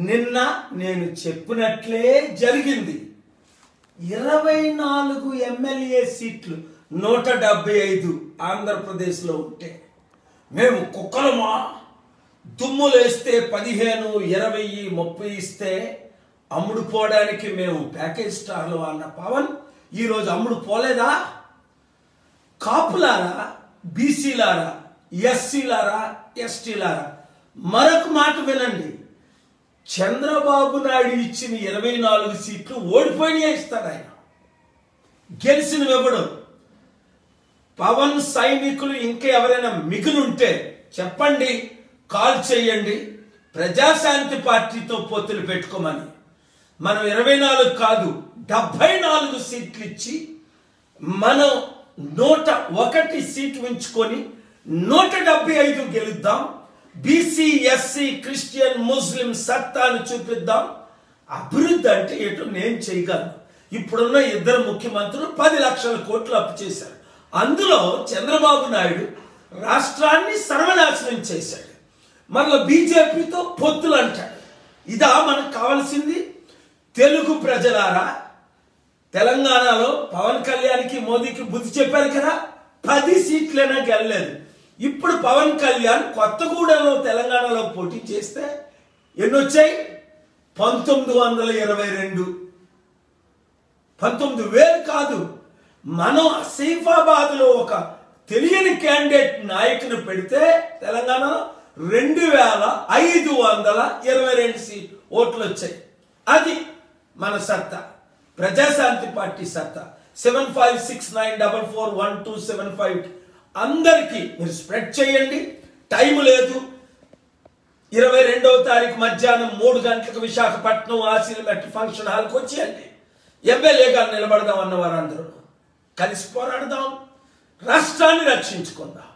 నిన్న నేను చెప్పినట్లే జరిగింది. 24 ఎమ్మెల్యే సీట్లు 175 ఆంధ్రప్రదేశ్లో ఉంటే మేము కుక్కలమా? దుమ్ములేస్తే 15, 20, 30 ఇస్తే అమ్ముడుపోవడానికి మేము ప్యాకేజ్ స్టార్లు అన్న పవన్ ఈరోజు అమ్ముడు పోలేదా? కాపులారా, బీసీలారా, ఎస్సీలారా, ఎస్టీలారా, మరొక మాట వినండి. చంద్రబాబు నాయుడు ఇచ్చిన 24 సీట్లు ఓడిపోయినా ఇస్తాడు ఆయన. గెలిచినవెవడు? పవన్ సైనికులు ఇంకా ఎవరైనా మిగులుంటే చెప్పండి, కాల్ చేయండి. ప్రజాశాంతి పార్టీతో పొత్తులు పెట్టుకోమని. మనం 24 కాదు 74 సీట్లు ఇచ్చి మనం 101 సీట్లు ఉంచుకొని 175 గెలుద్దాం. బీసీ, ఎస్సీ, క్రిస్టియన్, ముస్లిం సత్తాను చూపిద్దాం. అభివృద్ధి అంటే ఏంటో నేను చేయగలను. ఇప్పుడున్న 2 ముఖ్యమంత్రులు 10 లక్షల కోట్లు అప్పు చేశారు. అందులో చంద్రబాబు నాయుడు రాష్ట్రాన్ని సర్వనాశనం చేశాడు. మళ్ళీ బీజేపీతో పొత్తులు అంటాడు. ఇదా మనకు కావాల్సింది? తెలుగు ప్రజలారా, తెలంగాణలో పవన్ కళ్యాణ్కి, మోదీకి బుద్ధి చెప్పారు కదా, 10 సీట్లైనా గెలలేదు. ఇప్పుడు పవన్ కళ్యాణ్ కొత్తగూడెంలో తెలంగాణలో పోటీ చేస్తే ఎన్నొచ్చాయి? 1922. 19,000 కాదు. మనం ఆసిఫాబాద్లో ఒక తెలియని క్యాండిడేట్ నాయకుని పెడితే తెలంగాణలో 2522 ఓట్లు వచ్చాయి. అది మన సత్తా, ప్రజాశాంతి పార్టీ సత్తా. 7569441275 అందరికీ మీరు స్ప్రెడ్ చేయండి. టైం లేదు. 22వ తారీఖు మధ్యాహ్నం 3 గంటలకు విశాఖపట్నం ఆసిల్మెట్ ఫంక్షన్ హాల్కి వచ్చేయండి. ఎమ్మెల్యేగా నిలబడదాం అన్న వారందరూ కలిసి పోరాడదాం, రాష్ట్రాన్ని రక్షించుకుందాం.